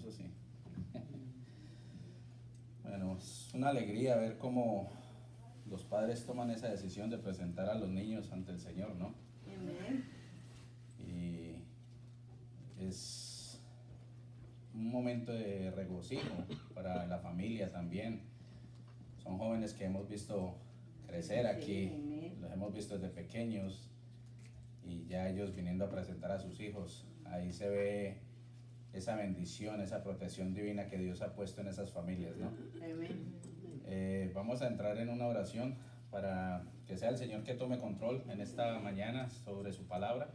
eso sí. Bueno, es una alegría ver cómo los padres toman esa decisión de presentar a los niños ante el Señor, ¿no? Amén. Y es un momento de regocijo para la familia también. Son jóvenes que hemos visto crecer aquí, los hemos visto desde pequeños y ya ellos viniendo a presentar a sus hijos. Ahí se ve esa bendición, esa protección divina que Dios ha puesto en esas familias, ¿no? Vamos a entrar en una oración para que sea el Señor que tome control en esta mañana sobre su palabra.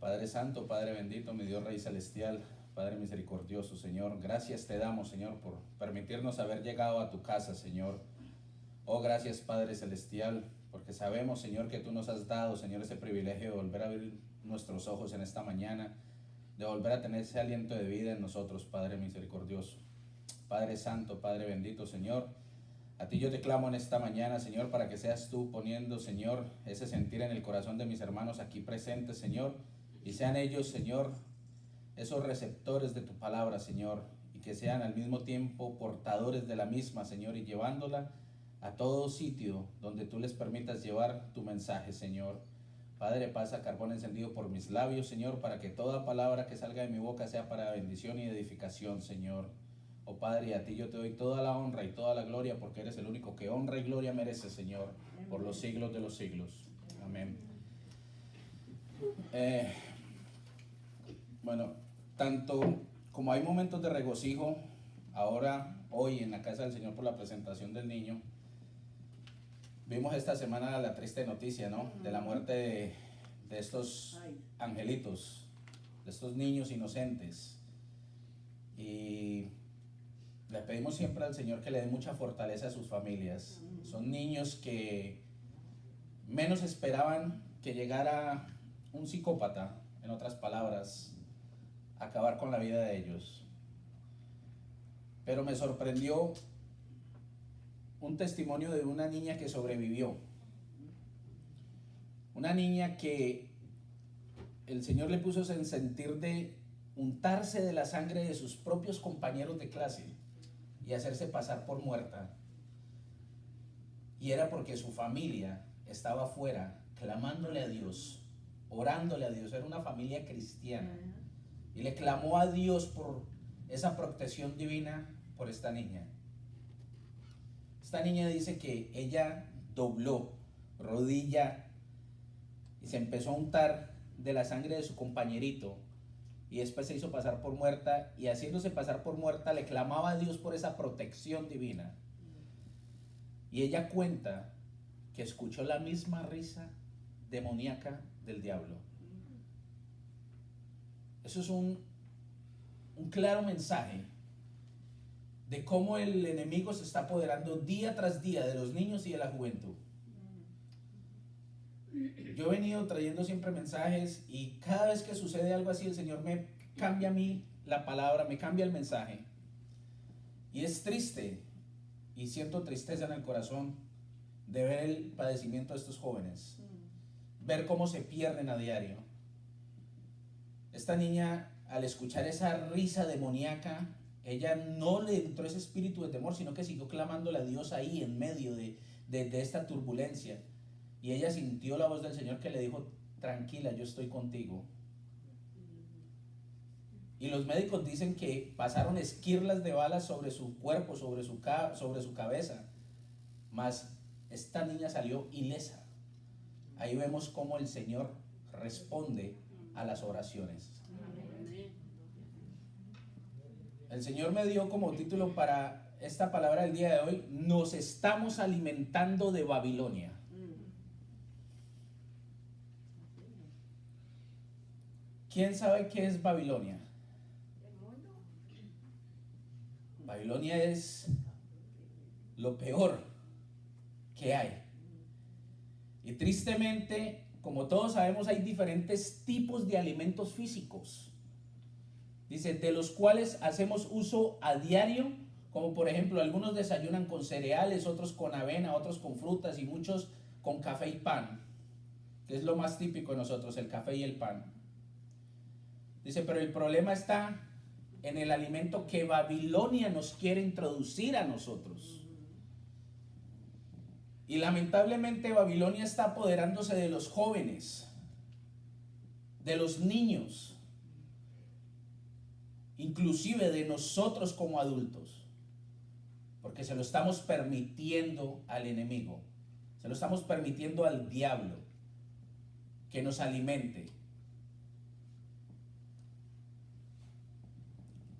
Padre Santo, Padre bendito, mi Dios Rey Celestial, Padre misericordioso, Señor, gracias te damos, Señor, por permitirnos haber llegado a tu casa, Señor. Oh, gracias, Padre Celestial, porque sabemos, Señor, que tú nos has dado, Señor, ese privilegio de volver a abrir nuestros ojos en esta mañana, de volver a tener ese aliento de vida en nosotros, Padre misericordioso. Padre Santo, Padre bendito, Señor, a ti yo te clamo en esta mañana, Señor, para que seas tú poniendo, Señor, ese sentir en el corazón de mis hermanos aquí presentes, Señor, y sean ellos, Señor, esos receptores de tu palabra, Señor, y que sean al mismo tiempo portadores de la misma, Señor, y llevándola a todo sitio donde tú les permitas llevar tu mensaje, Señor. Padre, pasa carbón encendido por mis labios, Señor, para que toda palabra que salga de mi boca sea para bendición y edificación, Señor. Oh Padre, a ti yo te doy toda la honra y toda la gloria, porque eres el único que honra y gloria merece, Señor, por los siglos de los siglos. Amén. Bueno, tanto como hay momentos de regocijo, ahora, hoy en la casa del Señor por la presentación del niño, vimos esta semana la triste noticia, ¿no? De la muerte de estos angelitos, de estos niños inocentes. Y le pedimos siempre al Señor que le dé mucha fortaleza a sus familias. Son niños que menos esperaban que llegara un psicópata, en otras palabras, a acabar con la vida de ellos. Pero me sorprendió un testimonio de una niña que sobrevivió. Una niña que el Señor le puso en sentir de untarse de la sangre de sus propios compañeros de clase y hacerse pasar por muerta. Y era porque su familia estaba afuera clamándole a Dios, orándole a Dios. Era una familia cristiana y le clamó a Dios por esa protección divina por esta niña. Esta niña dice que ella dobló rodilla y se empezó a untar de la sangre de su compañerito y después se hizo pasar por muerta, y haciéndose pasar por muerta le clamaba a Dios por esa protección divina. Y ella cuenta que escuchó la misma risa demoníaca del diablo. Eso es un claro mensaje de cómo el enemigo se está apoderando día tras día de los niños y de la juventud. Yo he venido trayendo siempre mensajes y cada vez que sucede algo así, el Señor me cambia a mí la palabra, me cambia el mensaje. Y es triste, y siento tristeza en el corazón de ver el padecimiento de estos jóvenes, ver cómo se pierden a diario. Esta niña, al escuchar esa risa demoníaca, ella no le entró ese espíritu de temor, sino que siguió clamándole a Dios ahí en medio de esta turbulencia. Y ella sintió la voz del Señor que le dijo: tranquila, yo estoy contigo. Y los médicos dicen que pasaron esquirlas de balas sobre su cuerpo, sobre su cabeza, mas esta niña salió ilesa. Ahí vemos cómo el Señor responde a las oraciones. El Señor me dio como título para esta palabra del día de hoy: nos estamos alimentando de Babilonia. ¿Quién sabe qué es Babilonia? Babilonia es lo peor que hay. Y tristemente, como todos sabemos, hay diferentes tipos de alimentos físicos. Dice, de los cuales hacemos uso a diario, como por ejemplo, algunos desayunan con cereales, otros con avena, otros con frutas y muchos con café y pan, que es lo más típico de nosotros, el café y el pan. Dice, pero el problema está en el alimento que Babilonia nos quiere introducir a nosotros. Y lamentablemente Babilonia está apoderándose de los jóvenes, de los niños, inclusive de nosotros como adultos, porque se lo estamos permitiendo al enemigo, se lo estamos permitiendo al diablo que nos alimente.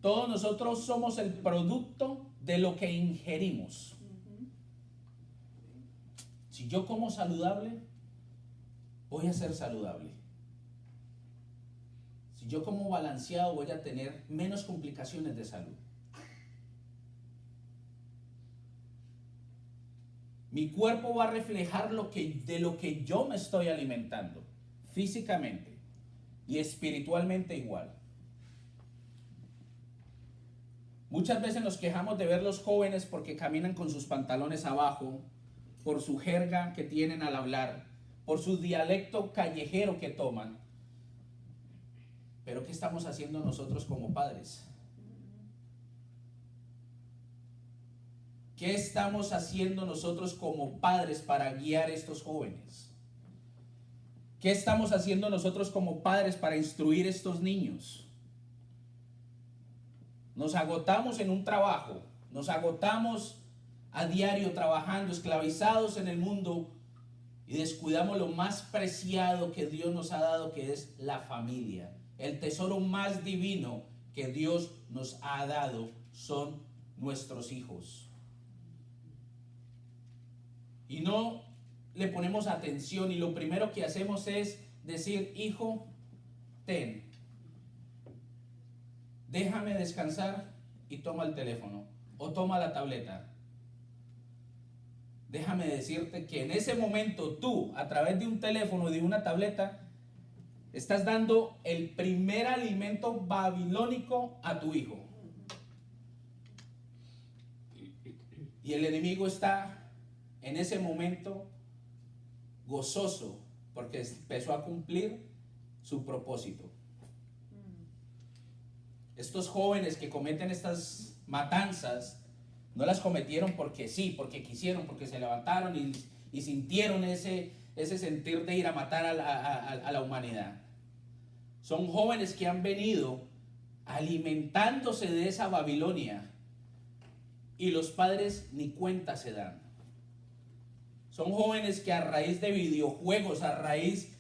Todos nosotros somos el producto de lo que ingerimos. Si yo como saludable, voy a ser saludable. Si yo como balanceado, voy a tener menos complicaciones de salud. Mi cuerpo va a reflejar de lo que yo me estoy alimentando, físicamente y espiritualmente igual. Muchas veces nos quejamos de ver los jóvenes porque caminan con sus pantalones abajo, por su jerga que tienen al hablar, por su dialecto callejero que toman. Pero ¿qué estamos haciendo nosotros como padres? ¿Qué estamos haciendo nosotros como padres para guiar a estos jóvenes? ¿Qué estamos haciendo nosotros como padres para instruir a estos niños? Nos agotamos en un trabajo, nos agotamos a diario trabajando, esclavizados en el mundo, y descuidamos lo más preciado que Dios nos ha dado, que es la familia. El tesoro más divino que Dios nos ha dado son nuestros hijos. Y no le ponemos atención, y lo primero que hacemos es decir: hijo, ten, déjame descansar y toma el teléfono o toma la tableta. Déjame decirte que en ese momento tú, a través de un teléfono y de una tableta, estás dando el primer alimento babilónico a tu hijo. Y el enemigo está en ese momento gozoso porque empezó a cumplir su propósito. Estos jóvenes que cometen estas matanzas no las cometieron porque sí, porque quisieron, porque se levantaron y sintieron ese sentir de ir a matar a la humanidad. Son jóvenes que han venido alimentándose de esa Babilonia y los padres ni cuenta se dan. Son jóvenes que a raíz de videojuegos, a raíz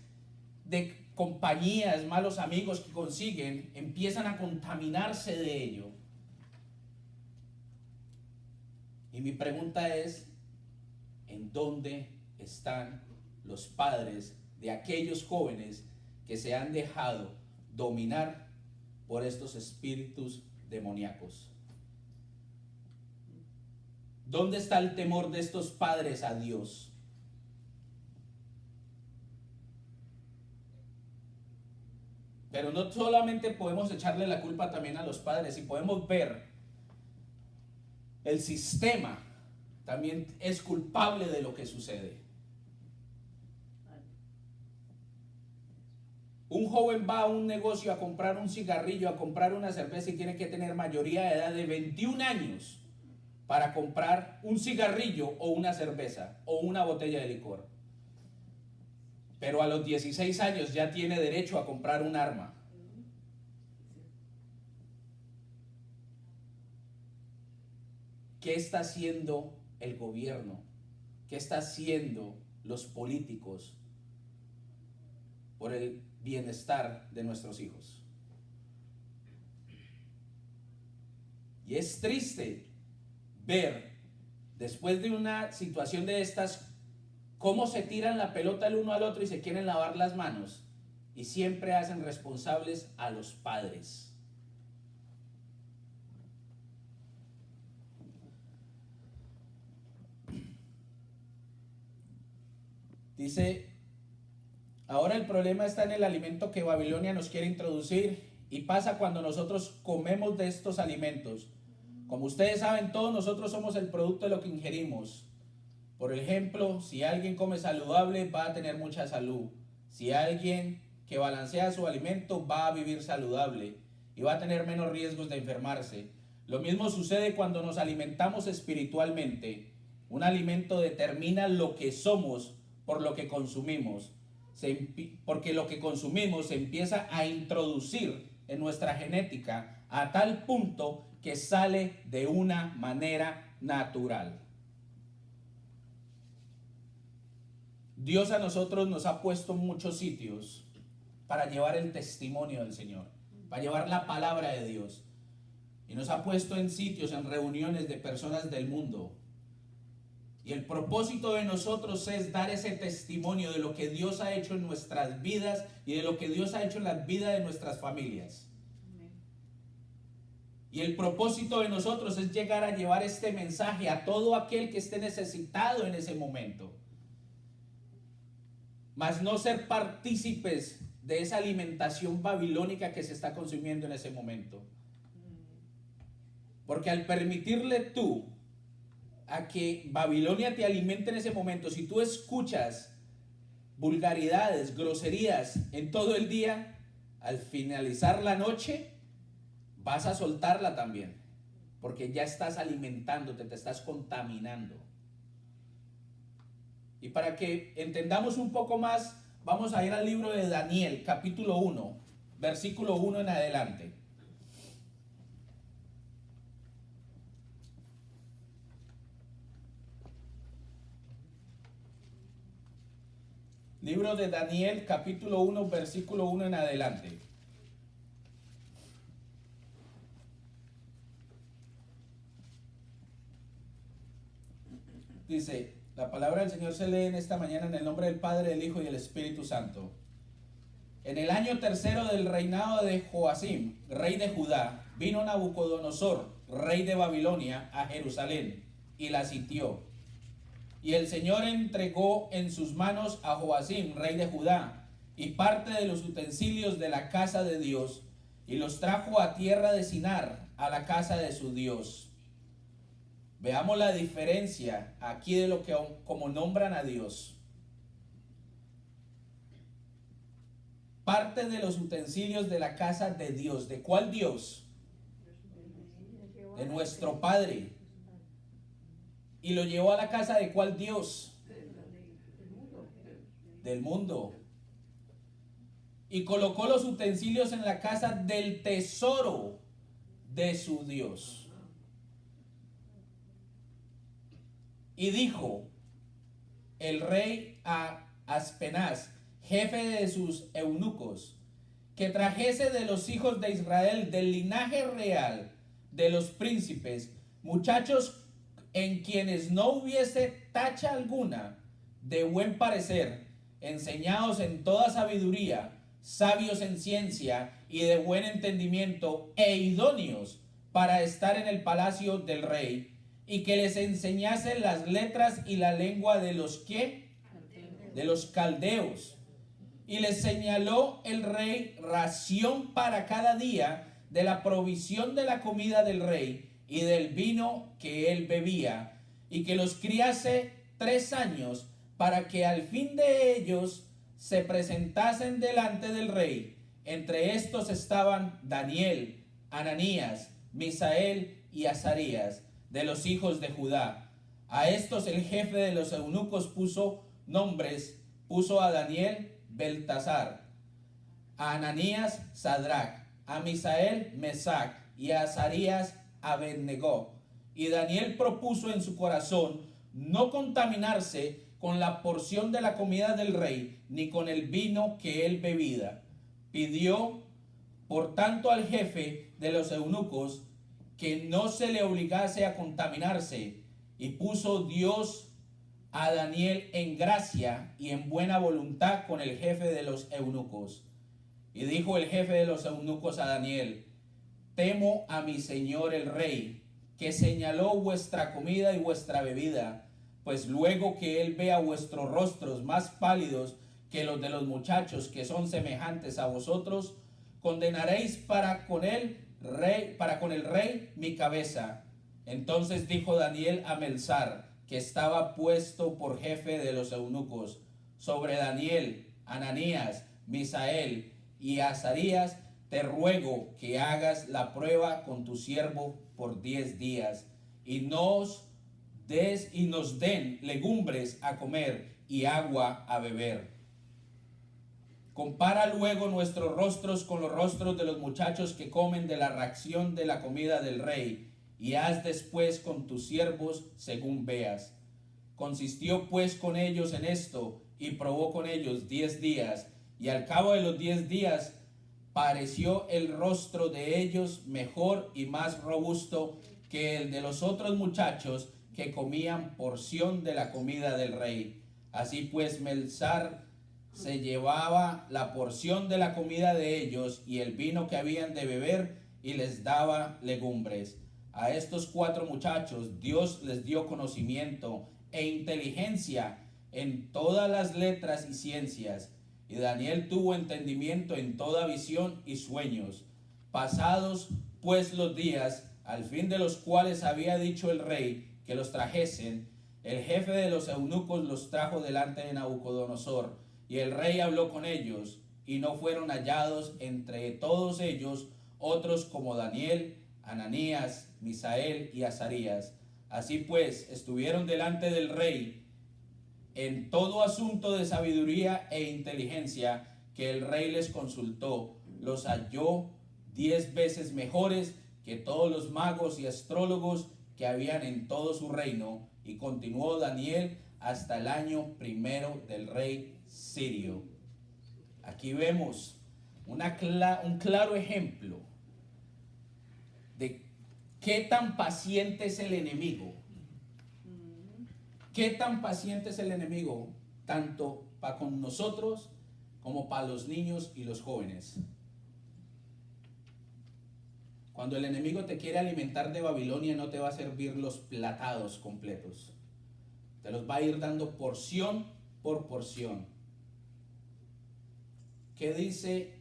de compañías, malos amigos que consiguen, empiezan a contaminarse de ello. Y mi pregunta es: ¿en dónde están los padres de aquellos jóvenes que se han dejado dominar por estos espíritus demoníacos? ¿Dónde está el temor de estos padres a Dios? Pero no solamente podemos echarle la culpa también a los padres, y podemos ver el sistema también es culpable de lo que sucede. Un joven va a un negocio a comprar un cigarrillo, a comprar una cerveza, y tiene que tener mayoría de edad de 21 años para comprar un cigarrillo o una cerveza o una botella de licor. Pero a los 16 años ya tiene derecho a comprar un arma. ¿Qué está haciendo el gobierno? ¿Qué está haciendo los políticos por el bienestar de nuestros hijos? Y es triste ver, después de una situación de estas, cómo se tiran la pelota el uno al otro y se quieren lavar las manos, y siempre hacen responsables a los padres. Dice: ahora el problema está en el alimento que Babilonia nos quiere introducir, y pasa cuando nosotros comemos de estos alimentos. Como ustedes saben, todos nosotros somos el producto de lo que ingerimos. Por ejemplo, si alguien come saludable, va a tener mucha salud. Si alguien que balancea su alimento, va a vivir saludable. y va a tener menos riesgos de enfermarse. Lo mismo sucede cuando nos alimentamos espiritualmente. Un alimento determina lo que somos por lo que consumimos, porque lo que consumimos se empieza a introducir en nuestra genética a tal punto que sale de una manera natural. Dios a nosotros nos ha puesto en muchos sitios para llevar el testimonio del Señor, para llevar la palabra de Dios. Y nos ha puesto en sitios, en reuniones de personas del mundo. Y el propósito de nosotros es dar ese testimonio de lo que Dios ha hecho en nuestras vidas y de lo que Dios ha hecho en la vida de nuestras familias. Y el propósito de nosotros es llegar a llevar este mensaje a todo aquel que esté necesitado en ese momento. Mas no ser partícipes de esa alimentación babilónica que se está consumiendo en ese momento. Porque al permitirle tú a que Babilonia te alimente en ese momento, si tú escuchas vulgaridades, groserías en todo el día, al finalizar la noche vas a soltarla también, porque ya estás alimentándote, te estás contaminando. Y para que entendamos un poco más, vamos a ir al libro de Daniel, capítulo 1, versículo 1 en adelante. Libro de Daniel, capítulo 1, versículo 1 en adelante. Dice, la palabra del Señor se lee en esta mañana en el nombre del Padre, del Hijo y del Espíritu Santo. En el año tercero del reinado de Joacim, rey de Judá, vino Nabucodonosor, rey de Babilonia, a Jerusalén, y la sitió. Y el Señor entregó en sus manos a Joacim, rey de Judá, y parte de los utensilios de la casa de Dios, y los trajo a tierra de Sinar, a la casa de su Dios. Veamos la diferencia aquí de lo que como nombran a Dios. Parte de los utensilios de la casa de Dios. ¿De cuál Dios? De nuestro Padre. ¿Y lo llevó a la casa de cuál Dios? Del mundo. Y colocó los utensilios en la casa del tesoro de su Dios. Y dijo el rey a Aspenaz, jefe de sus eunucos, que trajese de los hijos de Israel, del linaje real, de los príncipes, muchachos en quienes no hubiese tacha alguna, de buen parecer, enseñados en toda sabiduría, sabios en ciencia y de buen entendimiento, e idóneos para estar en el palacio del rey, y que les enseñase las letras y la lengua de los ¿qué? De los caldeos. Y les señaló el rey ración para cada día de la provisión de la comida del rey y del vino que él bebía, y que los criase 3 años, para que al fin de ellos se presentasen delante del rey. Entre estos estaban Daniel, Ananías, Misael y Azarías, de los hijos de Judá. A estos el jefe de los eunucos puso nombres, puso a Daniel Beltasar, a Ananías Sadrach, a Misael Mesac y a Azarías Abednego. Y Daniel propuso en su corazón no contaminarse con la porción de la comida del rey, ni con el vino que él bebía. Pidió, por tanto, al jefe de los eunucos que no se le obligase a contaminarse, y puso Dios a Daniel en gracia y en buena voluntad con el jefe de los eunucos. Y dijo el jefe de los eunucos a Daniel: temo a mi señor el rey, que señaló vuestra comida y vuestra bebida, pues luego que él vea vuestros rostros más pálidos que los de los muchachos que son semejantes a vosotros, condenaréis para con el rey mi cabeza. Entonces dijo Daniel a Melzar, que estaba puesto por jefe de los eunucos, sobre Daniel, Ananías, Misael y Azarías, te ruego que hagas la prueba con tu siervo por 10 días y nos den legumbres a comer y agua a beber. Compara luego nuestros rostros con los rostros de los muchachos que comen de la ración de la comida del rey, y haz después con tus siervos según veas. Consistió pues con ellos en esto, y probó con ellos 10 días, y al cabo de los 10 días pareció el rostro de ellos mejor y más robusto que el de los otros muchachos que comían porción de la comida del rey. Así pues Melzar se llevaba la porción de la comida de ellos y el vino que habían de beber, y les daba legumbres. A estos 4 muchachos Dios les dio conocimiento e inteligencia en todas las letras y ciencias, y Daniel tuvo entendimiento en toda visión y sueños. Pasados pues los días, al fin de los cuales había dicho el rey que los trajesen, el jefe de los eunucos los trajo delante de Nabucodonosor, y el rey habló con ellos, y no fueron hallados entre todos ellos otros como Daniel, Ananías, Misael y Azarías. Así pues, estuvieron delante del rey en todo asunto de sabiduría e inteligencia que el rey les consultó. Los halló 10 veces mejores que todos los magos y astrólogos que habían en todo su reino. Y continuó Daniel hasta el año 1 del rey Sirio. Aquí vemos un claro ejemplo de qué tan paciente es el enemigo. Qué tan paciente es el enemigo, tanto para con nosotros como para los niños y los jóvenes. Cuando el enemigo te quiere alimentar de Babilonia, no te va a servir los platados completos. Te los va a ir dando porción por porción. ¿Qué dice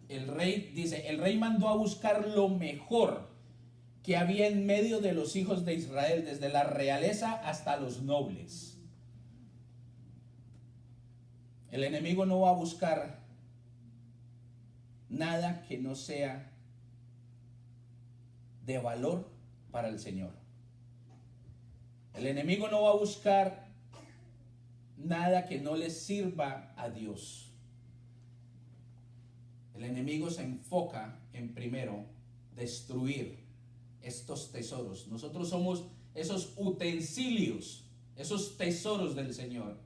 el rey? Dice, el rey mandó a buscar lo mejor que había en medio de los hijos de Israel, desde la realeza hasta los nobles. El enemigo no va a buscar nada que no sea de valor para el Señor. El enemigo no va a buscar nada que no le sirva a Dios. El enemigo se enfoca en primero destruir estos tesoros. Nosotros somos esos utensilios, esos tesoros del Señor.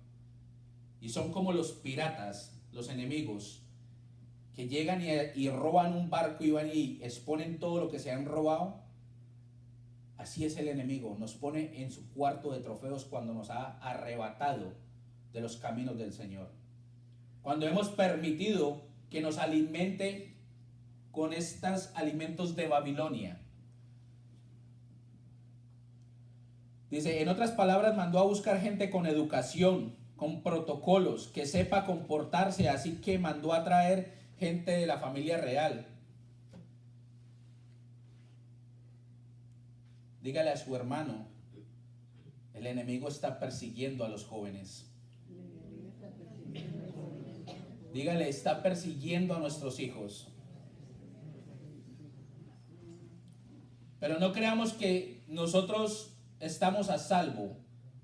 Y son como los piratas, los enemigos, que llegan y roban un barco y van y exponen todo lo que se han robado. Así es el enemigo, nos pone en su cuarto de trofeos cuando nos ha arrebatado de los caminos del Señor. Cuando hemos permitido que nos alimente con estos alimentos de Babilonia. Dice, en otras palabras, mandó a buscar gente con educación, con protocolos, que sepa comportarse, así que mandó a traer gente de la familia real. Dígale a su hermano, el enemigo está persiguiendo a los jóvenes. Dígale, está persiguiendo a nuestros hijos. Pero no creamos que nosotros estamos a salvo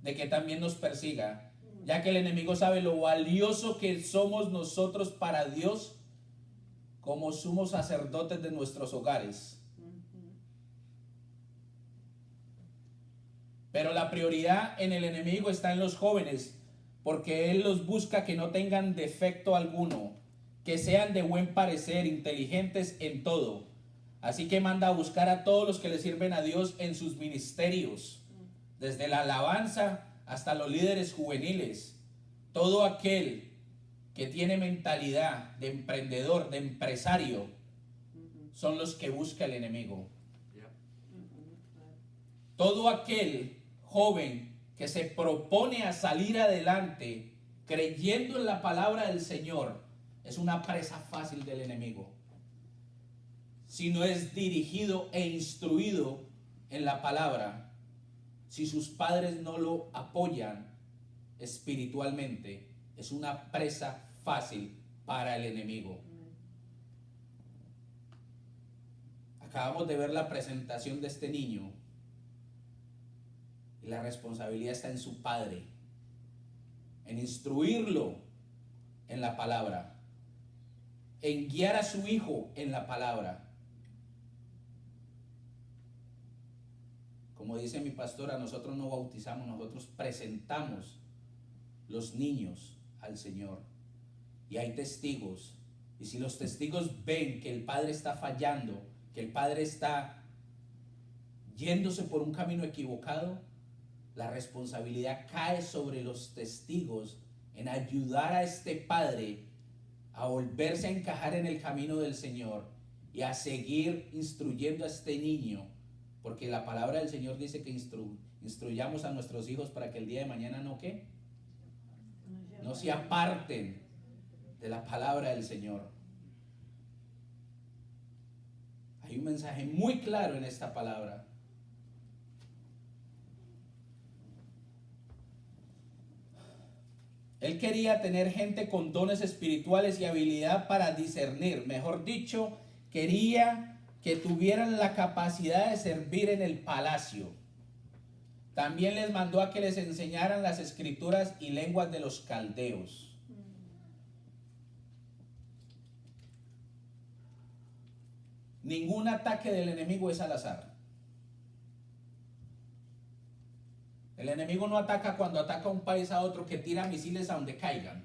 de que también nos persiga, ya que el enemigo sabe lo valioso que somos nosotros para Dios como sumos sacerdotes de nuestros hogares. Pero la prioridad en el enemigo está en los jóvenes, porque él los busca que no tengan defecto alguno, que sean de buen parecer, inteligentes en todo. Así que manda a buscar a todos los que le sirven a Dios en sus ministerios, desde la alabanza hasta los líderes juveniles. Todo aquel que tiene mentalidad de emprendedor, de empresario, son los que busca el enemigo. Todo aquel joven que se propone a salir adelante creyendo en la palabra del Señor es una presa fácil del enemigo. Si no es dirigido e instruido en la palabra, si sus padres no lo apoyan espiritualmente, es una presa fácil para el enemigo. Acabamos de ver la presentación de este niño y la responsabilidad está en su padre, en instruirlo en la palabra, en guiar a su hijo en la palabra. Como dice mi pastora, nosotros no bautizamos, nosotros presentamos los niños al Señor. Y hay testigos. Y si los testigos ven que el padre está fallando, que el padre está yéndose por un camino equivocado, la responsabilidad cae sobre los testigos en ayudar a este padre a volverse a encajar en el camino del Señor y a seguir instruyendo a este niño, porque la palabra del Señor dice que instruyamos a nuestros hijos para que el día de mañana no se aparten de la palabra del Señor. Hay un mensaje muy claro en esta palabra. Él quería tener gente con dones espirituales y habilidad para discernir. Mejor dicho, quería que tuvieran la capacidad de servir en el palacio. También les mandó a que les enseñaran las escrituras y lenguas de los caldeos. Ningún ataque del enemigo es al azar. El enemigo no ataca cuando ataca un país a otro, que tira misiles a donde caigan.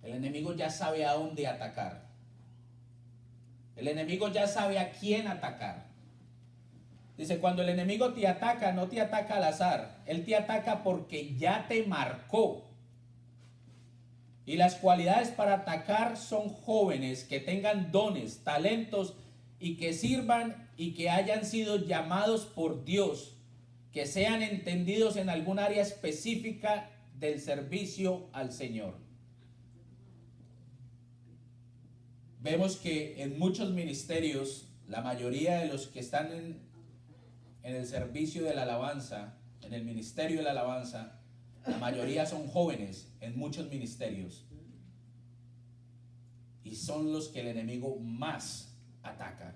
El enemigo ya sabe a dónde atacar. El enemigo ya sabe a quién atacar. Dice, cuando el enemigo te ataca, no te ataca al azar. Él te ataca porque ya te marcó. Y las cualidades para atacar son jóvenes que tengan dones, talentos y que sirvan y que hayan sido llamados por Dios, que sean entendidos en algún área específica del servicio al Señor. Vemos que en muchos ministerios, la mayoría de los que están en el servicio de la alabanza, en el ministerio de la alabanza, la mayoría son jóvenes en muchos ministerios. Y son los que el enemigo más ataca.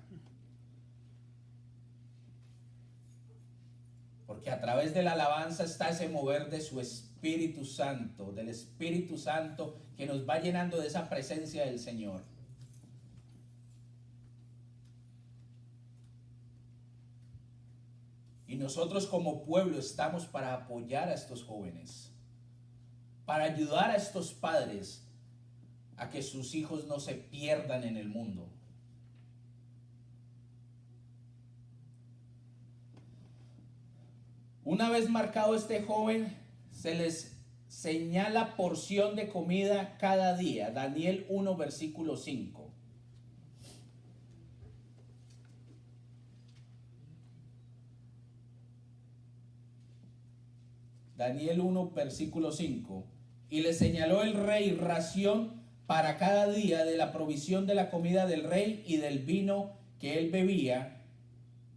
Porque a través de la alabanza está ese mover de su Espíritu Santo, del Espíritu Santo que nos va llenando de esa presencia del Señor. Y nosotros como pueblo estamos para apoyar a estos jóvenes, para ayudar a estos padres a que sus hijos no se pierdan en el mundo. Una vez marcado este joven, se les señala porción de comida cada día. Daniel 1, versículo 5. Daniel 1, versículo 5. Y le señaló el rey ración para cada día de la provisión de la comida del rey y del vino que él bebía,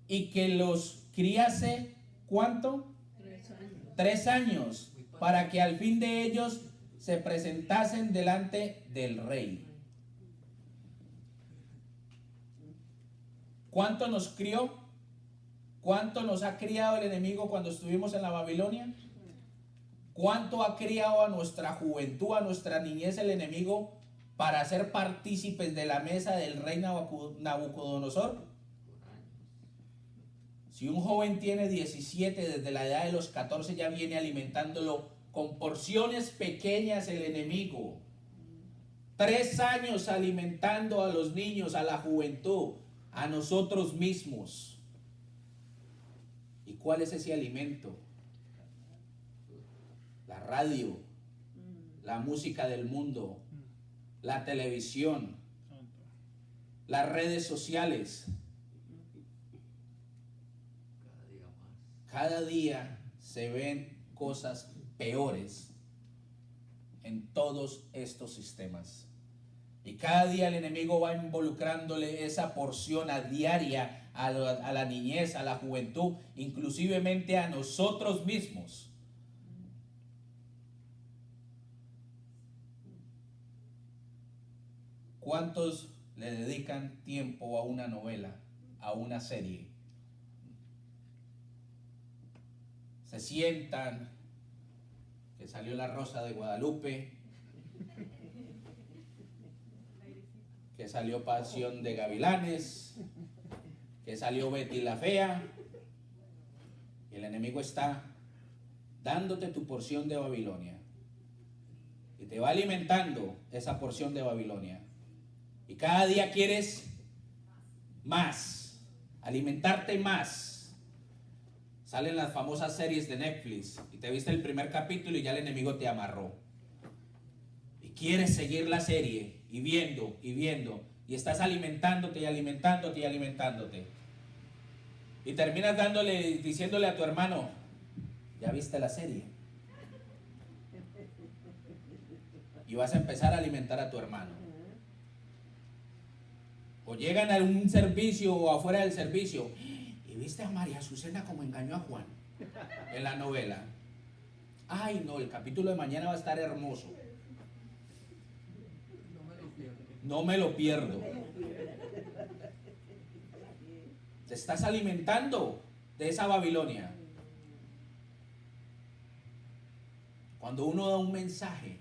y que los criase, ¿cuánto? 3 años, para que al fin de ellos se presentasen delante del rey. ¿Cuánto nos crió? ¿Cuánto nos ha criado el enemigo cuando estuvimos en la Babilonia? ¿Cuánto ha criado a nuestra juventud, a nuestra niñez el enemigo para ser partícipes de la mesa del rey Nabucodonosor? Si un joven tiene 17, desde la edad de los 14 ya viene alimentándolo con porciones pequeñas el enemigo. 3 años alimentando a los niños, a la juventud, a nosotros mismos. ¿Y cuál es ese alimento? La radio, la música del mundo, la televisión, las redes sociales. Cada día se ven cosas peores en todos estos sistemas. Y cada día el enemigo va involucrándole esa porción a diaria a la niñez, a la juventud, inclusivemente a nosotros mismos. ¿Cuántos le dedican tiempo a una novela, a una serie. Se sientan, que salió La Rosa de Guadalupe, que salió Pasión de Gavilanes, que salió Betty la Fea, y el enemigo está dándote tu porción de Babilonia, y te va alimentando esa porción de Babilonia, y cada día quieres más, alimentarte más. Salen las famosas series de Netflix y te viste el primer capítulo y ya el enemigo te amarró. Y quieres seguir la serie y viendo y estás alimentándote y alimentándote y alimentándote. Y terminas diciéndole a tu hermano, ¿ya viste la serie? Y vas a empezar a alimentar a tu hermano. O llegan a un servicio o afuera del servicio. ¿Y viste a María Azucena como engañó a Juan en la novela? Ay, no, el capítulo de mañana va a estar hermoso. No me lo pierdo. Te estás alimentando de esa Babilonia. Cuando uno da un mensaje,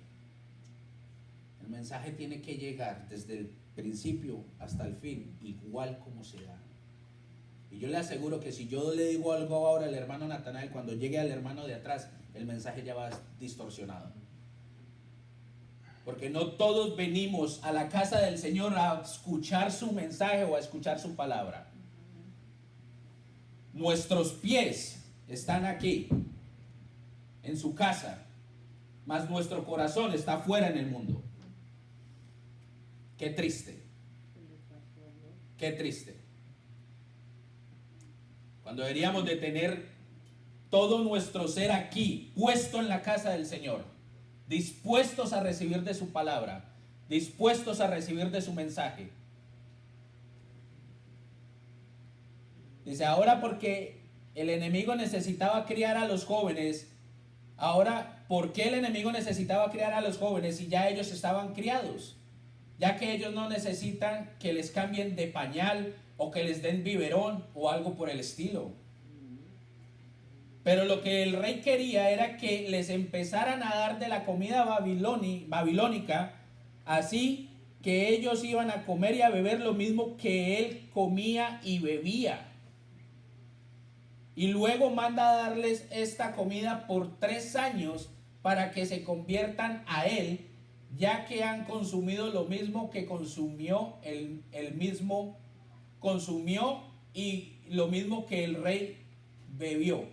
el mensaje tiene que llegar desde el principio hasta el fin, igual como se da. Y yo le aseguro que si yo le digo algo ahora al hermano Natanael, cuando llegue al hermano de atrás, el mensaje ya va distorsionado. Porque no todos venimos a la casa del Señor a escuchar su mensaje o a escuchar su palabra. Nuestros pies están aquí, en su casa, mas nuestro corazón está fuera en el mundo. Qué triste. Qué triste. Cuando deberíamos de tener todo nuestro ser aquí, puesto en la casa del Señor, dispuestos a recibir de su palabra, dispuestos a recibir de su mensaje. Dice, ahora porque el enemigo necesitaba criar a los jóvenes, ahora, ¿por qué el enemigo necesitaba criar a los jóvenes si ya ellos estaban criados? Ya que ellos no necesitan que les cambien de pañal o que les den biberón o algo por el estilo. Pero lo que el rey quería era que les empezaran a dar de la comida babilónica, así que ellos iban a comer y a beber lo mismo que él comía y bebía. Y luego manda a darles esta comida por 3 años para que se conviertan a él, ya que han consumido lo mismo que consumió el mismo consumió y lo mismo que el rey bebió.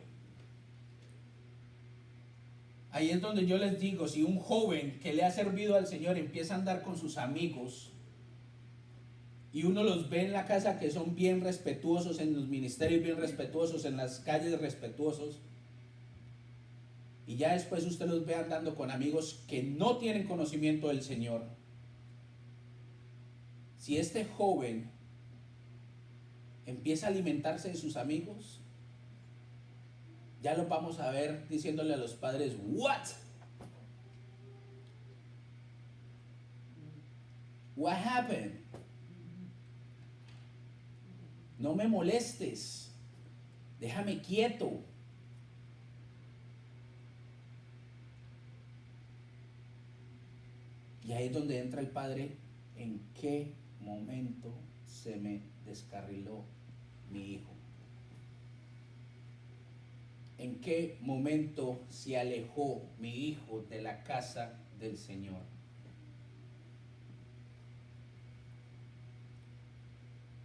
Ahí es donde yo les digo, si un joven que le ha servido al Señor empieza a andar con sus amigos y uno los ve en la casa que son bien respetuosos, en los ministerios bien respetuosos, en las calles respetuosos, y ya después usted los ve andando con amigos que no tienen conocimiento del Señor, si este joven empieza a alimentarse de sus amigos, ya lo vamos a ver diciéndole a los padres, what? What happened? No me molestes, déjame quieto. Y ahí es donde entra el padre, ¿en qué momento se me descarriló mi hijo? ¿En qué momento se alejó mi hijo de la casa del Señor?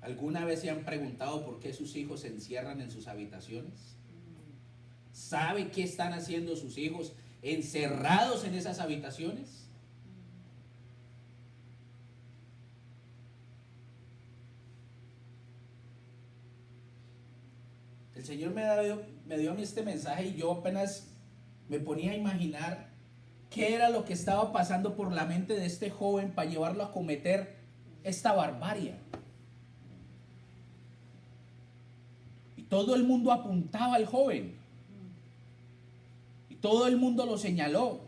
¿Alguna vez se han preguntado por qué sus hijos se encierran en sus habitaciones? ¿Sabe qué están haciendo sus hijos encerrados en esas habitaciones? El Señor me dio a mí este mensaje y yo apenas me ponía a imaginar qué era lo que estaba pasando por la mente de este joven para llevarlo a cometer esta barbarie. Y todo el mundo apuntaba al joven. Y todo el mundo lo señaló.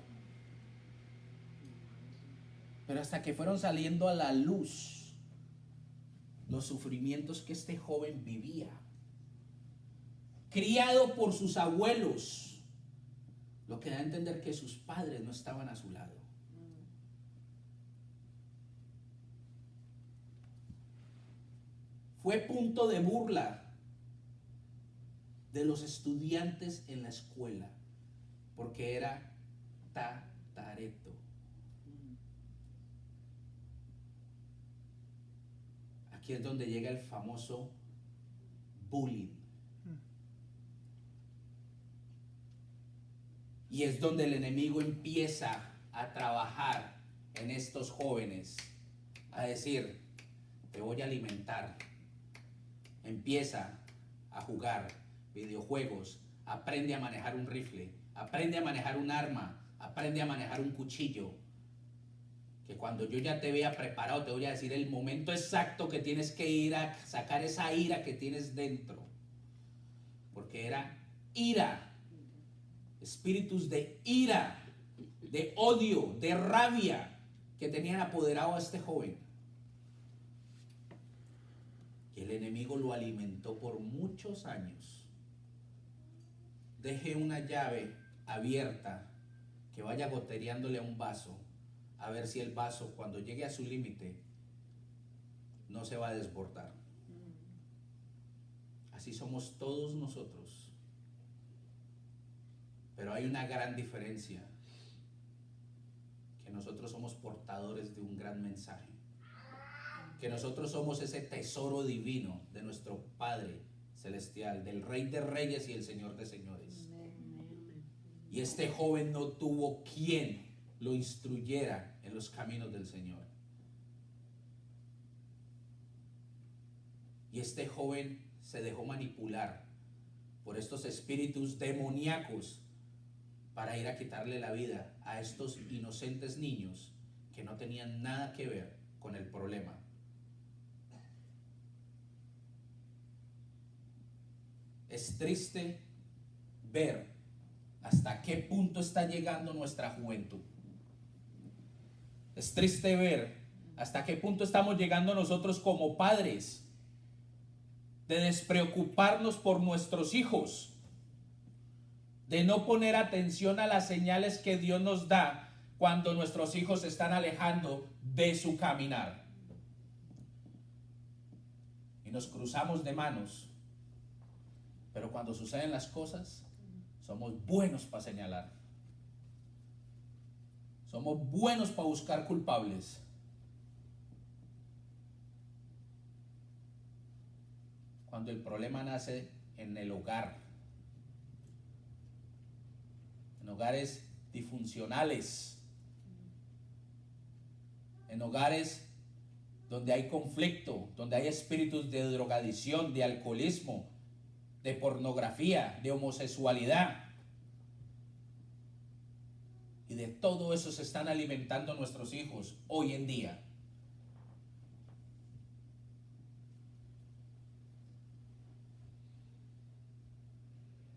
Pero hasta que fueron saliendo a la luz los sufrimientos que este joven vivía. Criado por sus abuelos, lo que da a entender que sus padres no estaban a su lado. Fue punto de burla de los estudiantes en la escuela, porque era tatareto. Aquí es donde llega el famoso bullying. Y es donde el enemigo empieza a trabajar en estos jóvenes, a decir, te voy a alimentar. Empieza a jugar videojuegos, aprende a manejar un rifle, aprende a manejar un arma, aprende a manejar un cuchillo. Que cuando yo ya te vea preparado, te voy a decir el momento exacto que tienes que ir a sacar esa ira que tienes dentro. Porque era ira. Espíritus de ira, de odio, de rabia que tenían apoderado a este joven. Y el enemigo lo alimentó por muchos años. Deje una llave abierta que vaya gotereándole a un vaso, a ver si el vaso, cuando llegue a su límite, no se va a desbordar. Así somos todos nosotros. Pero hay una gran diferencia, que nosotros somos portadores de un gran mensaje, que nosotros somos ese tesoro divino de nuestro Padre Celestial, del Rey de Reyes y el Señor de Señores. Y este joven no tuvo quien lo instruyera en los caminos del Señor. Y este joven se dejó manipular por estos espíritus demoníacos para ir a quitarle la vida a estos inocentes niños que no tenían nada que ver con el problema. Es triste ver hasta qué punto está llegando nuestra juventud. Es triste ver hasta qué punto estamos llegando nosotros como padres de despreocuparnos por nuestros hijos, de no poner atención a las señales que Dios nos da cuando nuestros hijos se están alejando de su caminar. Y nos cruzamos de manos, pero cuando suceden las cosas, somos buenos para señalar. Somos buenos para buscar culpables. Cuando el problema nace en el hogar, en hogares disfuncionales, en hogares donde hay conflicto, donde hay espíritus de drogadicción, de alcoholismo, de pornografía, de homosexualidad. Y de todo eso se están alimentando nuestros hijos hoy en día.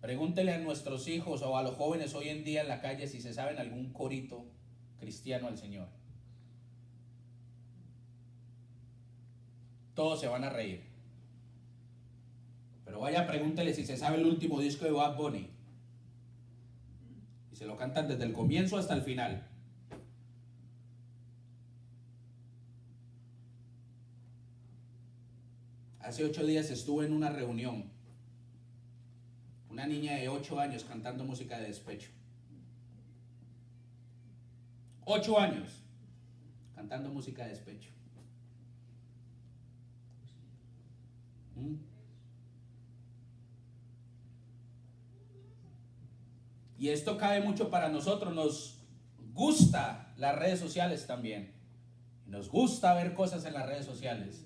Pregúntele a nuestros hijos o a los jóvenes hoy en día en la calle si se saben algún corito cristiano al Señor. Todos se van a reír. Pero vaya, pregúntele si se sabe el último disco de Bad Bunny. Y se lo cantan desde el comienzo hasta el final. Hace 8 días estuve en una reunión. Una niña de 8 años cantando música de despecho. 8 años cantando música de despecho. Y esto cabe mucho para nosotros. Nos gusta las redes sociales también. Nos gusta ver cosas en las redes sociales.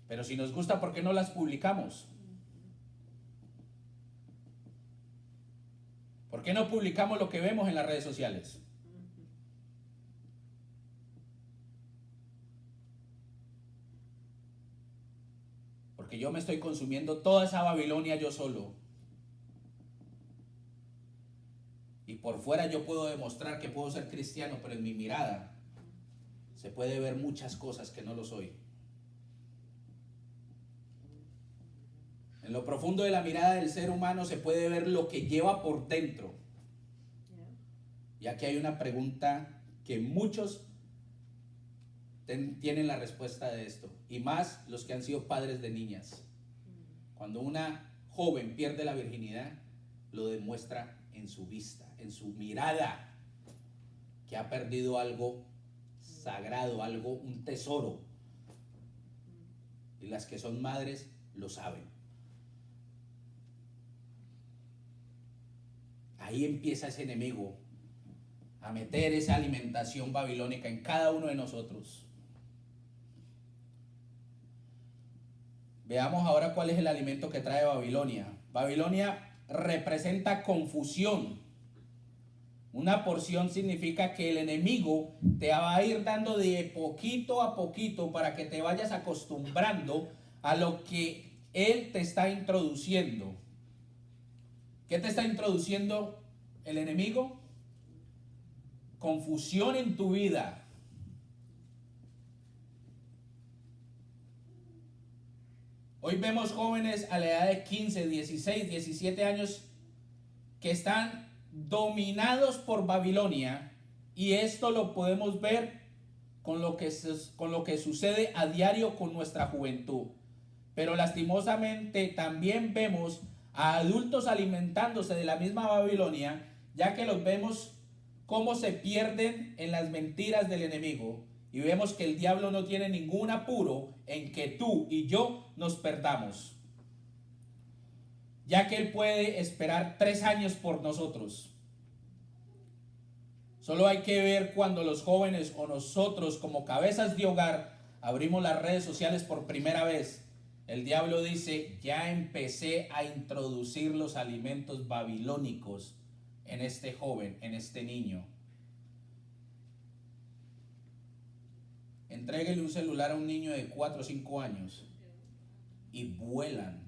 Pero si nos gusta, ¿por qué no las publicamos? ¿Por qué no publicamos lo que vemos en las redes sociales? Porque yo me estoy consumiendo toda esa Babilonia yo solo. Y por fuera yo puedo demostrar que puedo ser cristiano, pero en mi mirada se puede ver muchas cosas que no lo soy. En lo profundo de la mirada del ser humano se puede ver lo que lleva por dentro. Y aquí hay una pregunta que muchos tienen la respuesta de esto, y más los que han sido padres de niñas. Cuando una joven pierde la virginidad, lo demuestra en su vista, en su mirada, que ha perdido algo sagrado, algo, un tesoro. Y las que son madres lo saben. Ahí empieza ese enemigo a meter esa alimentación babilónica en cada uno de nosotros. Veamos ahora cuál es el alimento que trae Babilonia. Babilonia representa confusión. Una porción significa que el enemigo te va a ir dando de poquito a poquito para que te vayas acostumbrando a lo que él te está introduciendo. ¿Qué te está introduciendo el enemigo? Confusión en tu vida. Hoy vemos jóvenes a la edad de 15, 16, 17 años que están dominados por Babilonia, y esto lo podemos ver con lo que sucede a diario con nuestra juventud. Pero lastimosamente también vemos a adultos alimentándose de la misma Babilonia, ya que los vemos cómo se pierden en las mentiras del enemigo, y vemos que el diablo no tiene ningún apuro en que tú y yo nos perdamos, ya que él puede esperar 3 años por nosotros. Solo hay que ver cuando los jóvenes o nosotros como cabezas de hogar abrimos las redes sociales por primera vez. El diablo dice: ya empecé a introducir los alimentos babilónicos en este joven, en este niño. Entréguele un celular a un niño de 4 o 5 años y vuelan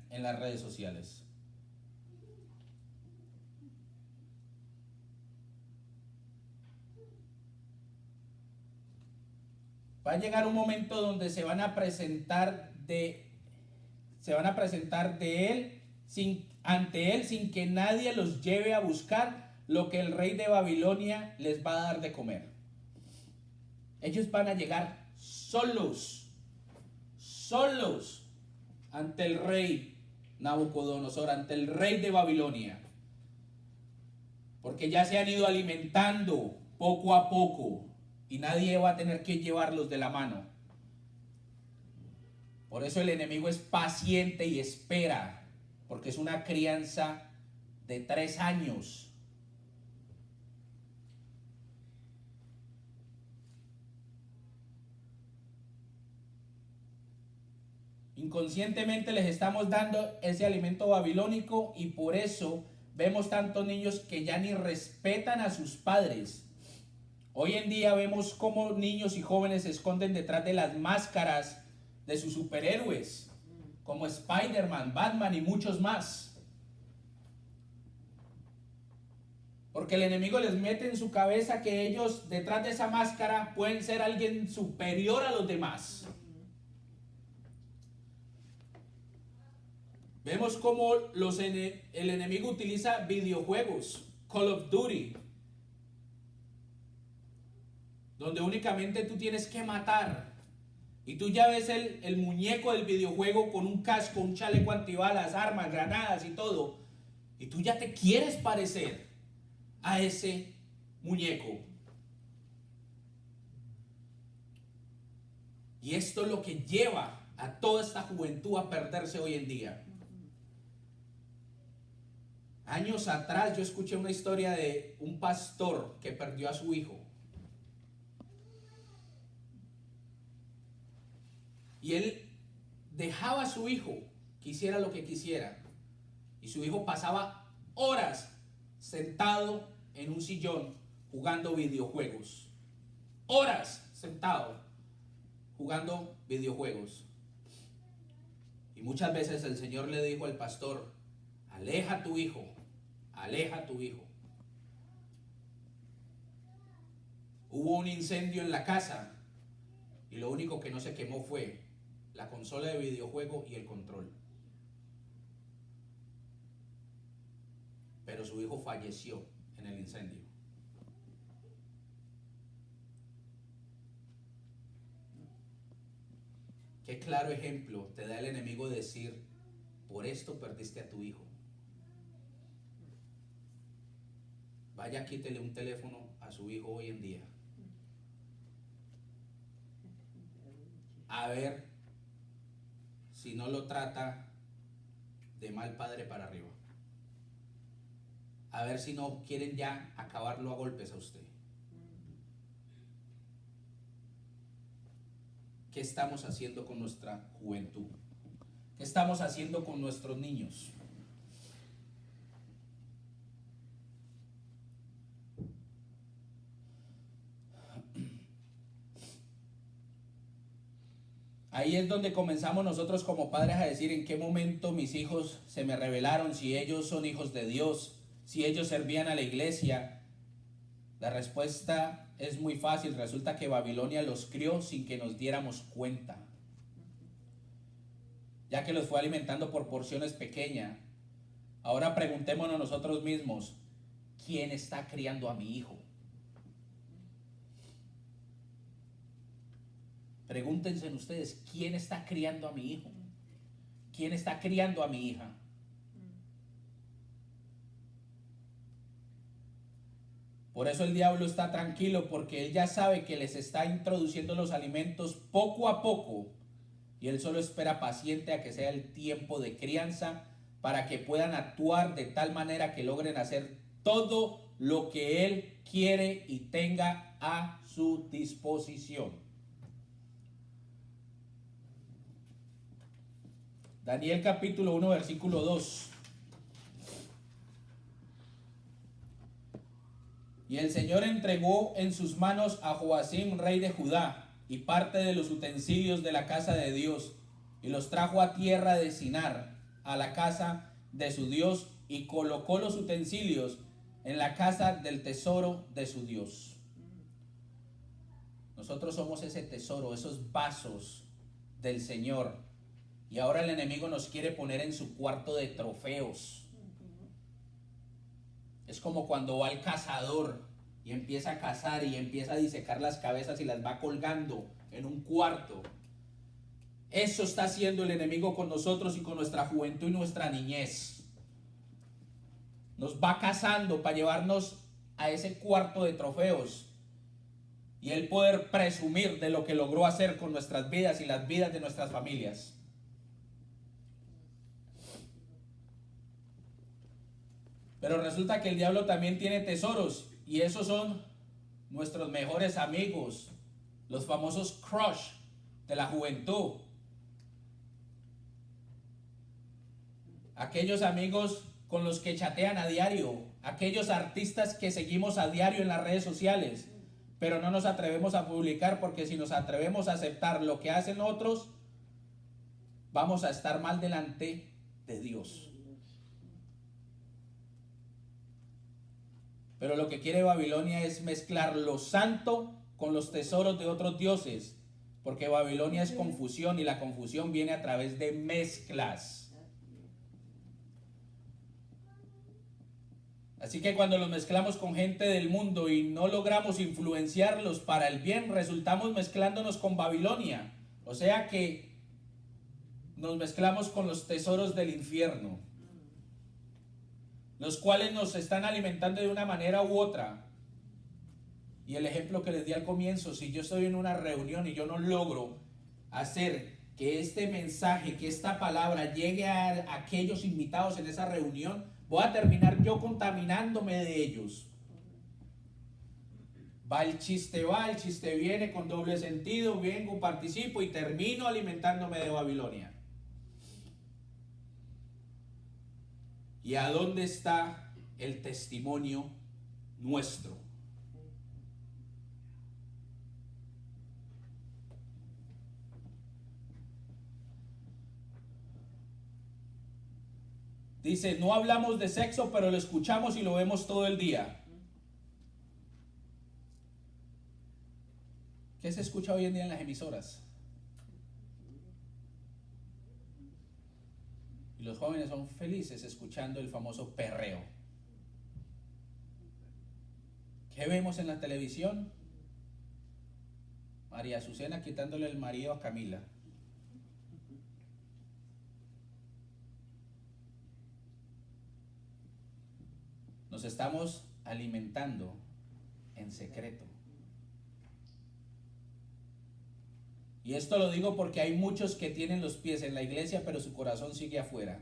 en las redes sociales. Va a llegar un momento donde se van a presentar ante él sin que nadie los lleve a buscar lo que el rey de Babilonia les va a dar de comer. Ellos van a llegar solos ante el rey Nabucodonosor, ante el rey de Babilonia, porque ya se han ido alimentando poco a poco y nadie va a tener que llevarlos de la mano. Por eso el enemigo es paciente y espera, porque es una crianza de 3 años. Inconscientemente les estamos dando ese alimento babilónico, y por eso vemos tantos niños que ya ni respetan a sus padres. Hoy en día vemos cómo niños y jóvenes se esconden detrás de las máscaras de sus superhéroes, como Spider-Man, Batman y muchos más. Porque el enemigo les mete en su cabeza que ellos detrás de esa máscara pueden ser alguien superior a los demás. Vemos cómo el enemigo utiliza videojuegos, Call of Duty, donde únicamente tú tienes que matar. Y tú ya ves el muñeco del videojuego con un casco, un chaleco antibalas, armas, granadas y todo. Y tú ya te quieres parecer a ese muñeco. Y esto es lo que lleva a toda esta juventud a perderse hoy en día. Años atrás yo escuché una historia de un pastor que perdió a su hijo. Y él dejaba a su hijo que hiciera lo que quisiera. Y su hijo pasaba horas sentado en un sillón jugando videojuegos. Horas sentado jugando videojuegos. Y muchas veces el Señor le dijo al pastor: aleja a tu hijo, aleja a tu hijo. Hubo un incendio en la casa y lo único que no se quemó fue la consola de videojuego y el control. Pero su hijo falleció en el incendio. Qué claro ejemplo te da el enemigo de decir, por esto perdiste a tu hijo. Vaya, quítele un teléfono a su hijo hoy en día. A ver si no lo trata de mal padre para arriba. A ver si no quieren ya acabarlo a golpes a usted. ¿Qué estamos haciendo con nuestra juventud? ¿Qué estamos haciendo con nuestros niños? Ahí es donde comenzamos nosotros como padres a decir en qué momento mis hijos se me rebelaron, si ellos son hijos de Dios, si ellos servían a la iglesia. La respuesta es muy fácil. Resulta que Babilonia los crió sin que nos diéramos cuenta, ya que los fue alimentando por porciones pequeñas. Ahora preguntémonos nosotros mismos, ¿quién está criando a mi hijo? Pregúntense ustedes, ¿quién está criando a mi hijo? ¿Quién está criando a mi hija? Por eso el diablo está tranquilo, porque él ya sabe que les está introduciendo los alimentos poco a poco y él solo espera paciente a que sea el tiempo de crianza para que puedan actuar de tal manera que logren hacer todo lo que él quiere y tenga a su disposición. Daniel capítulo 1 versículo 2. Y el Señor entregó en sus manos a Joacim, rey de Judá, y parte de los utensilios de la casa de Dios, y los trajo a tierra de Sinar, a la casa de su Dios, y colocó los utensilios en la casa del tesoro de su Dios. Nosotros somos ese tesoro, esos vasos del Señor. Y ahora el enemigo nos quiere poner en su cuarto de trofeos. Es como cuando va el cazador y empieza a cazar y empieza a disecar las cabezas y las va colgando en un cuarto. Eso está haciendo el enemigo con nosotros y con nuestra juventud y nuestra niñez. Nos va cazando para llevarnos a ese cuarto de trofeos y él poder presumir de lo que logró hacer con nuestras vidas y las vidas de nuestras familias. Pero resulta que el diablo también tiene tesoros, y esos son nuestros mejores amigos, los famosos crush de la juventud. Aquellos amigos con los que chatean a diario, aquellos artistas que seguimos a diario en las redes sociales, pero no nos atrevemos a publicar, porque si nos atrevemos a aceptar lo que hacen otros, vamos a estar mal delante de Dios. Pero lo que quiere Babilonia es mezclar lo santo con los tesoros de otros dioses, porque Babilonia es confusión y la confusión viene a través de mezclas. Así que cuando los mezclamos con gente del mundo y no logramos influenciarlos para el bien, resultamos mezclándonos con Babilonia. O sea que nos mezclamos con los tesoros del infierno, los cuales nos están alimentando de una manera u otra. Y el ejemplo que les di al comienzo, si yo estoy en una reunión y yo no logro hacer que este mensaje, que esta palabra llegue a aquellos invitados en esa reunión, voy a terminar yo contaminándome de ellos. Va el chiste viene con doble sentido, vengo, participo y termino alimentándome de Babilonia. ¿Y a dónde está el testimonio nuestro? Dice, no hablamos de sexo, pero lo escuchamos y lo vemos todo el día. ¿Qué se escucha hoy en día en las emisoras? Y los jóvenes son felices escuchando el famoso perreo. ¿Qué vemos en la televisión? María Azucena quitándole el marido a Camila. Nos estamos alimentando en secreto. Y esto lo digo porque hay muchos que tienen los pies en la iglesia, pero su corazón sigue afuera.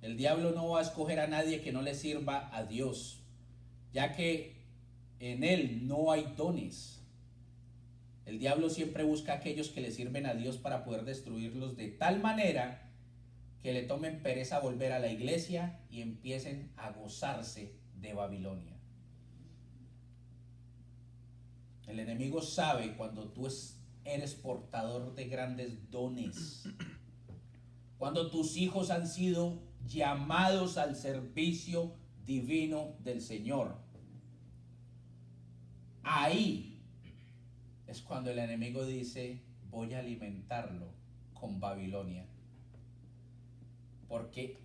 El diablo no va a escoger a nadie que no le sirva a Dios, ya que en él no hay dones. El diablo siempre busca a aquellos que le sirven a Dios para poder destruirlos de tal manera que le tomen pereza volver a la iglesia y empiecen a gozarse de Babilonia. El enemigo sabe cuando tú eres portador de grandes dones, cuando tus hijos han sido llamados al servicio divino del Señor. Ahí es cuando el enemigo dice: voy a alimentarlo con Babilonia. Porque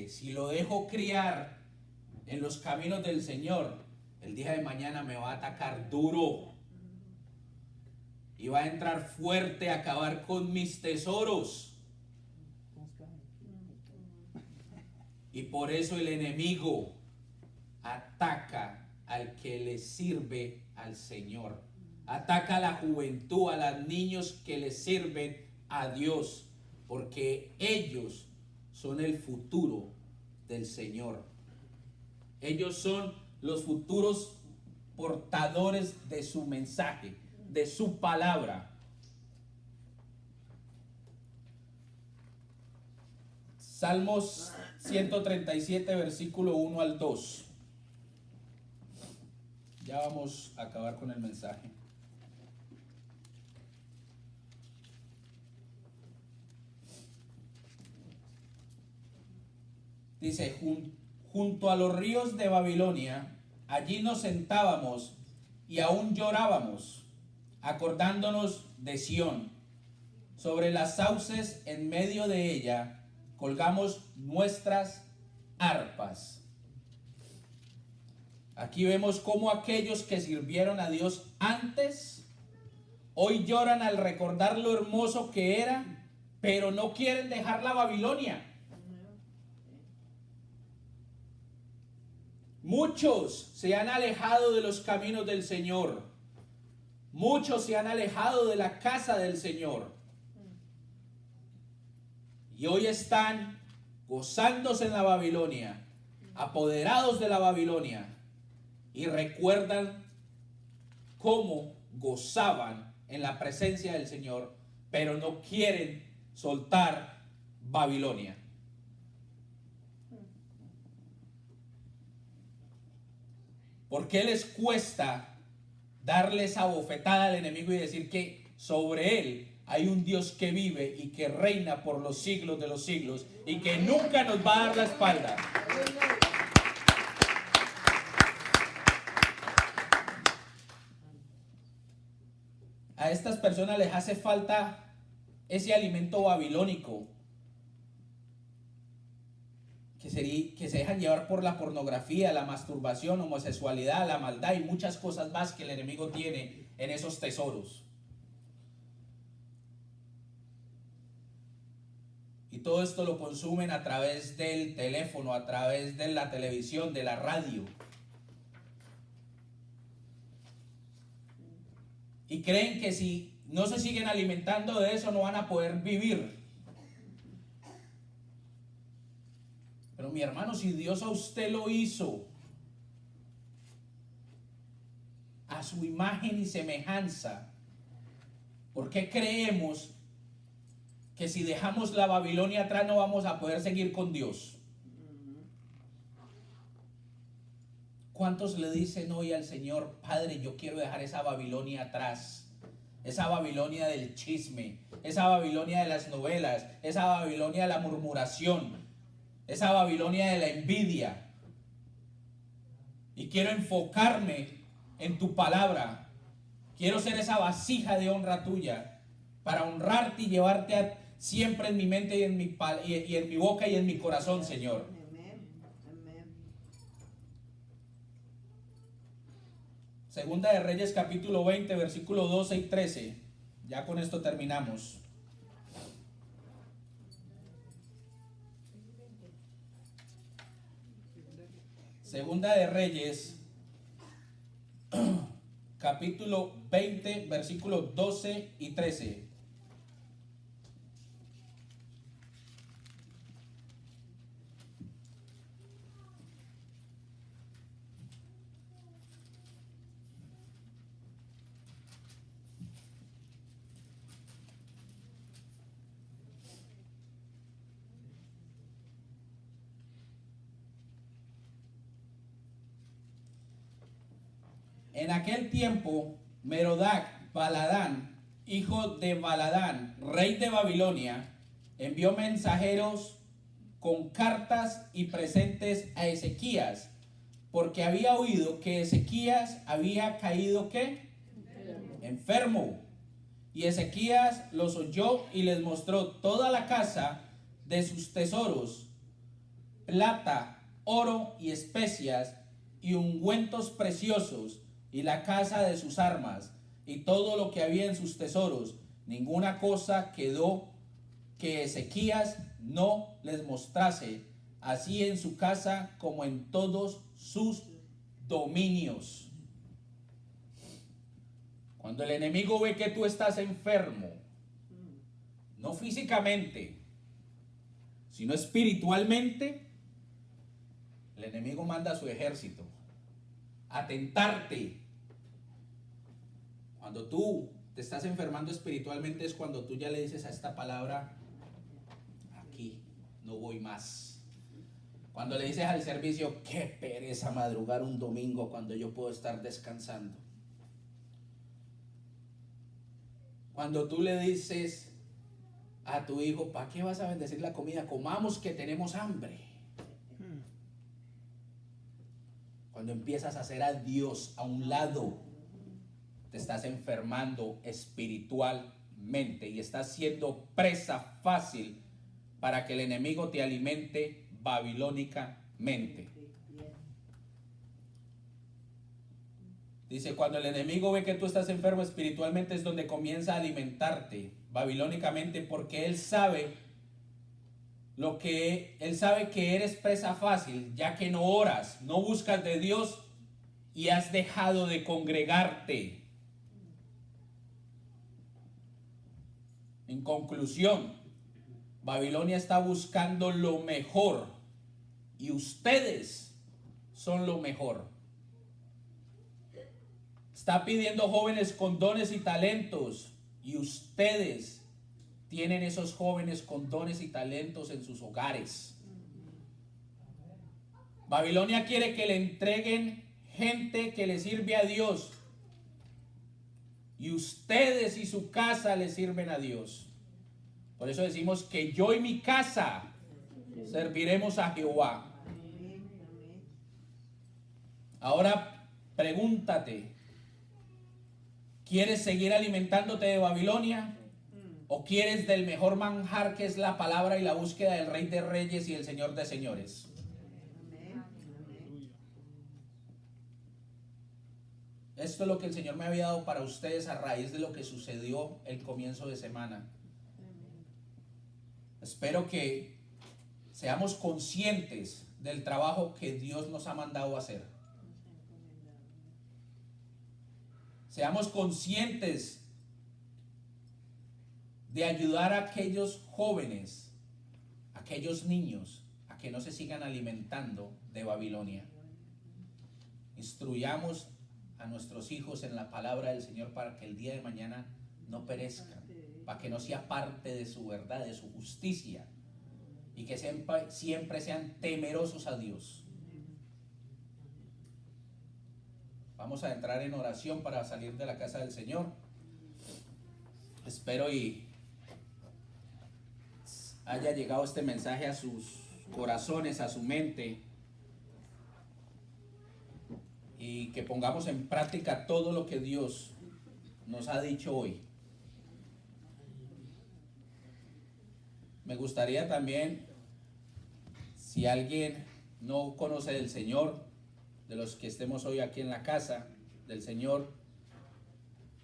si lo dejo criar en los caminos del Señor, el día de mañana me va a atacar duro. Y va a entrar fuerte a acabar con mis tesoros. Y por eso el enemigo ataca al que le sirve al Señor. Ataca a la juventud, a los niños que le sirven a Dios. Porque ellos son el futuro del Señor. Ellos son los futuros portadores de su mensaje, de su palabra. Salmos 137, versículo 1 al 2. Ya vamos a acabar con el mensaje. Dice: junto a los ríos de Babilonia, allí nos sentábamos y aún llorábamos, acordándonos de Sión. Sobre las sauces en medio de ella colgamos nuestras arpas. Aquí vemos cómo aquellos que sirvieron a Dios antes, hoy lloran al recordar lo hermoso que era, pero no quieren dejar la Babilonia. Muchos se han alejado de los caminos del Señor. Muchos se han alejado de la casa del Señor. Y hoy están gozándose en la Babilonia, apoderados de la Babilonia. Y recuerdan cómo gozaban en la presencia del Señor, pero no quieren soltar Babilonia. ¿Por qué les cuesta darle esa bofetada al enemigo y decir que sobre él hay un Dios que vive y que reina por los siglos de los siglos y que nunca nos va a dar la espalda? A estas personas les hace falta ese alimento babilónico que se dejan llevar por la pornografía, la masturbación, homosexualidad, la maldad y muchas cosas más que el enemigo tiene en esos tesoros. Y todo esto lo consumen a través del teléfono, a través de la televisión, de la radio. Y creen que si no se siguen alimentando de eso no van a poder vivir. Pero mi hermano, si Dios a usted lo hizo a su imagen y semejanza, ¿por qué creemos que si dejamos la Babilonia atrás no vamos a poder seguir con Dios? ¿Cuántos le dicen hoy al Señor: Padre, yo quiero dejar esa Babilonia atrás? Esa Babilonia del chisme, esa Babilonia de las novelas, esa Babilonia de la murmuración, esa Babilonia de la envidia. Y quiero enfocarme en tu palabra. Quiero ser esa vasija de honra tuya. para honrarte y llevarte siempre en mi mente y en mi boca y en mi corazón, Señor. Segunda de Reyes capítulo 20, versículo 12 y 13. Ya con esto terminamos. Segunda de Reyes capítulo 20, versículos 12 y 13. En aquel tiempo, Merodac Baladán, hijo de Baladán, rey de Babilonia, envió mensajeros con cartas y presentes a Ezequías, porque había oído que Ezequías había caído ¿qué? Enfermo. Y Ezequías los oyó y les mostró toda la casa de sus tesoros, plata, oro y especias y ungüentos preciosos, y la casa de sus armas, y todo lo que había en sus tesoros. Ninguna cosa quedó que Ezequías no les mostrase, así en su casa como en todos sus dominios. Cuando el enemigo ve que tú estás enfermo, no físicamente, sino espiritualmente, el enemigo manda a su ejército a tentarte. Cuando tú te estás enfermando espiritualmente es cuando tú ya le dices a esta palabra: aquí no voy más. Cuando le dices al servicio: qué pereza madrugar un domingo cuando yo puedo estar descansando. Cuando tú le dices a tu hijo: ¿para qué vas a bendecir la comida? Comamos que tenemos hambre. Cuando empiezas a hacer a Dios a un lado, te estás enfermando espiritualmente y estás siendo presa fácil para que el enemigo te alimente babilónicamente. Dice, cuando el enemigo ve que tú estás enfermo espiritualmente es donde comienza a alimentarte babilónicamente, porque él sabe que eres presa fácil, ya que no oras, no buscas de Dios y has dejado de congregarte. En conclusión, Babilonia está buscando lo mejor y ustedes son lo mejor. Está pidiendo jóvenes con dones y talentos y ustedes tienen esos jóvenes con dones y talentos en sus hogares. Babilonia quiere que le entreguen gente que le sirve a Dios y ustedes y su casa le sirven a Dios. Por eso decimos que yo y mi casa serviremos a Jehová. Ahora pregúntate, ¿quieres seguir alimentándote de Babilonia? ¿O quieres del mejor manjar que es la palabra y la búsqueda del Rey de Reyes y el Señor de Señores? Esto es lo que el Señor me había dado para ustedes a raíz de lo que sucedió el comienzo de semana. Espero que seamos conscientes del trabajo que Dios nos ha mandado a hacer. Seamos conscientes de ayudar a aquellos jóvenes, a aquellos niños, a que no se sigan alimentando de Babilonia. Instruyamos a nuestros hijos en la palabra del Señor para que el día de mañana no perezcan, para que no sea parte de su verdad, de su justicia, y que siempre sean temerosos a Dios. Vamos a entrar en oración para salir de la casa del Señor. Espero y haya llegado este mensaje a sus corazones, a su mente, y que pongamos en práctica todo lo que Dios nos ha dicho hoy. Me gustaría también, si alguien no conoce del Señor, de los que estemos hoy aquí en la casa del Señor,